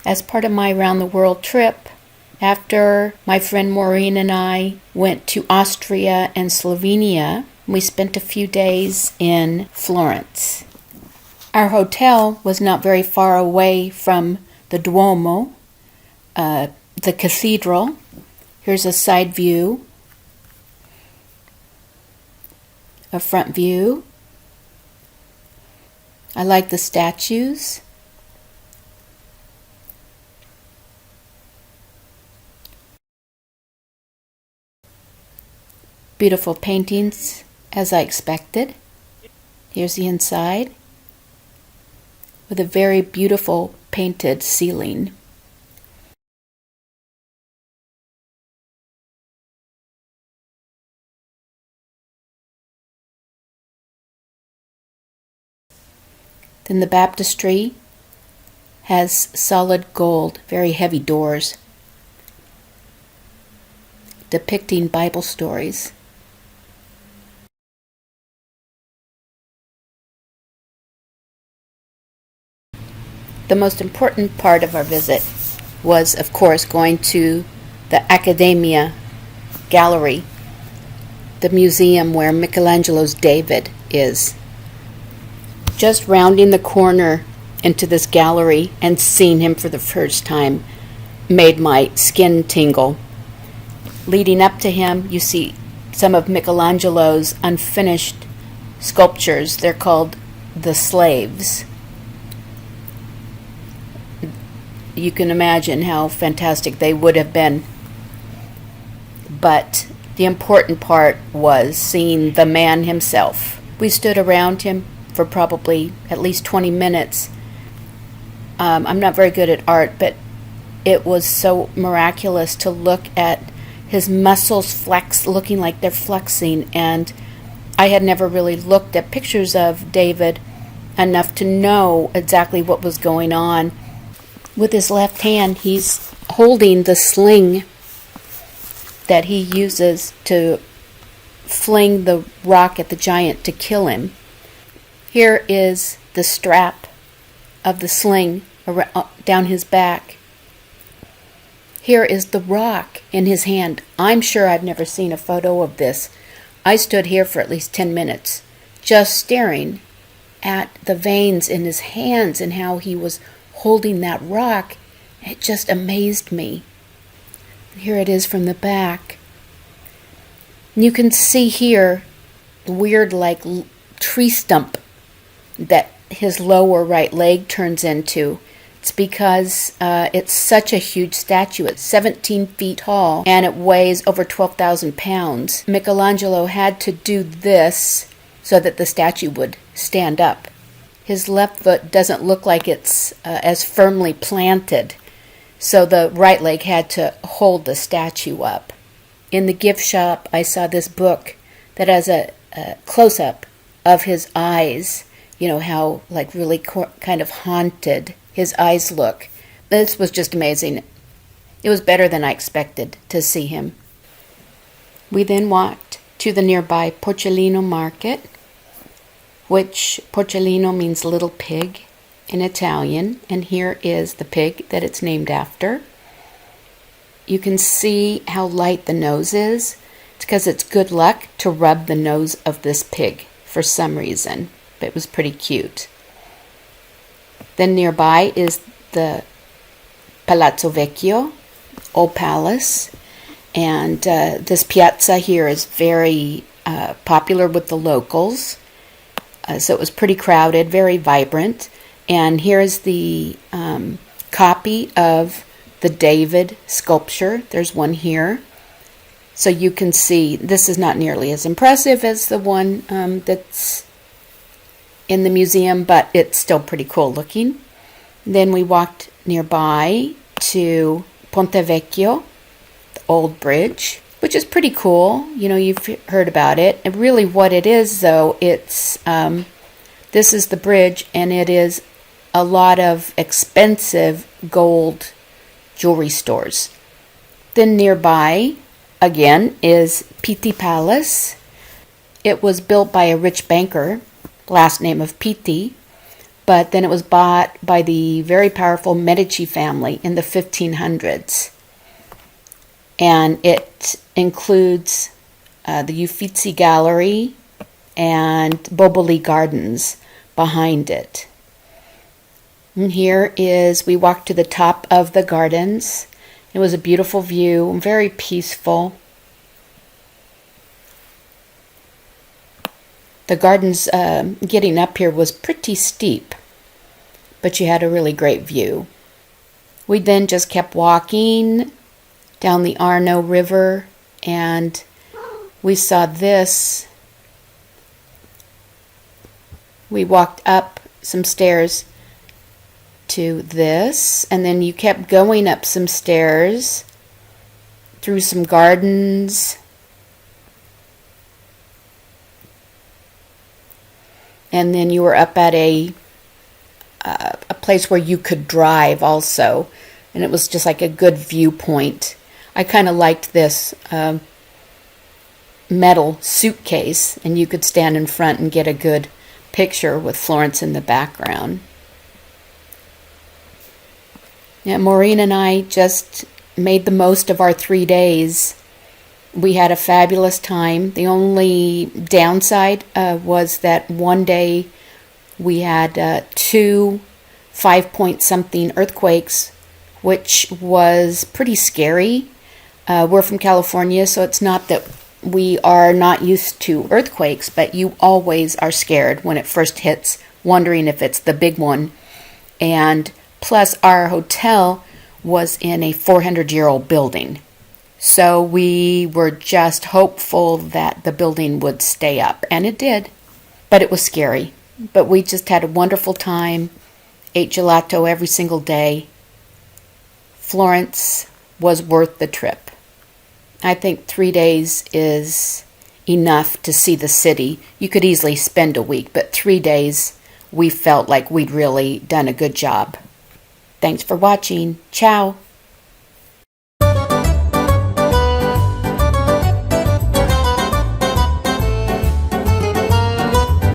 as part of my around the world trip, after my friend Maureen and I went to Austria and Slovenia, we spent a few days in Florence. Our hotel was not very far away from the Duomo, the cathedral. Here's a side view, a front view. I like the statues. Beautiful paintings, as I expected. Here's the inside, with a very beautiful painted ceiling. Then the baptistry has solid gold, very heavy doors, depicting Bible stories. The most important part of our visit was, of course, going to the Accademia Gallery, the museum where Michelangelo's David is. Just rounding the corner into this gallery and seeing him for the first time made my skin tingle. Leading up to him, you see some of Michelangelo's unfinished sculptures. They're called the Slaves. You can imagine how fantastic they would have been. But the important part was seeing the man himself. We stood around him for probably at least 20 minutes. I'm not very good at art, but it was so miraculous to look at his muscles flex, looking like they're flexing. And I had never really looked at pictures of David enough to know exactly what was going on. With his left hand, he's holding the sling that he uses to fling the rock at the giant to kill him. Here is the strap of the sling down his back. Here is the rock in his hand. I'm sure I've never seen a photo of this. I stood here for at least 10 minutes, just staring at the veins in his hands and how he was holding that rock. It just amazed me. Here it is from the back. You can see here the weird like tree stump that his lower right leg turns into. It's because it's such a huge statue. It's 17 feet tall and it weighs over 12,000 pounds. Michelangelo had to do this so that the statue would stand up. His left foot doesn't look like it's as firmly planted, so the right leg had to hold the statue up. In the gift shop, I saw this book that has a close-up of his eyes. You know, how like really kind of haunted his eyes look. This was just amazing. It was better than I expected to see him. We then walked to the nearby Porcellino market, which Porcellino means little pig in Italian, and here is the pig that it's named after. You can see how light the nose is. It's because it's good luck to rub the nose of this pig for some reason. But it was pretty cute. Then nearby is the Palazzo Vecchio, Old Palace, and this piazza here is very popular with the locals. So it was pretty crowded, very vibrant. And here's the copy of the David sculpture. There's one here. So you can see this is not nearly as impressive as the one that's in the museum, but it's still pretty cool looking. Then we walked nearby to Ponte Vecchio, the old bridge, which is pretty cool. You know, you've heard about it. And really what it is, though, it's this is the bridge, and it is a lot of expensive gold jewelry stores. Then nearby, again, is Pitti Palace. It was built by a rich banker, last name of Pitti, but then it was bought by the very powerful Medici family in the 1500s. And it includes the Uffizi Gallery and Boboli Gardens behind it. And here is, we walked to the top of the gardens. It was a beautiful view, very peaceful. The gardens, getting up here was pretty steep, but you had a really great view. We then just kept walking down the Arno River, and we saw this. We walked up some stairs to this, and then you kept going up some stairs through some gardens, and then you were up at a place where you could drive also, and it was just like a good viewpoint. I kind of liked this metal suitcase, and you could stand in front and get a good picture with Florence in the background. Yeah, Maureen and I just made the most of our 3 days. We had a fabulous time. The only downside was that one day we had 2 5-point-something earthquakes, which was pretty scary. We're from California, so it's not that we are not used to earthquakes, but you always are scared when it first hits, wondering if it's the big one. And plus, our hotel was in a 400-year-old building. So we were just hopeful that the building would stay up, and it did. But it was scary. But we just had a wonderful time, ate gelato every single day. Florence was worth the trip. I think 3 days is enough to see the city. You could easily spend a week, but 3 days we felt like we'd really done a good job. Thanks for watching. Ciao.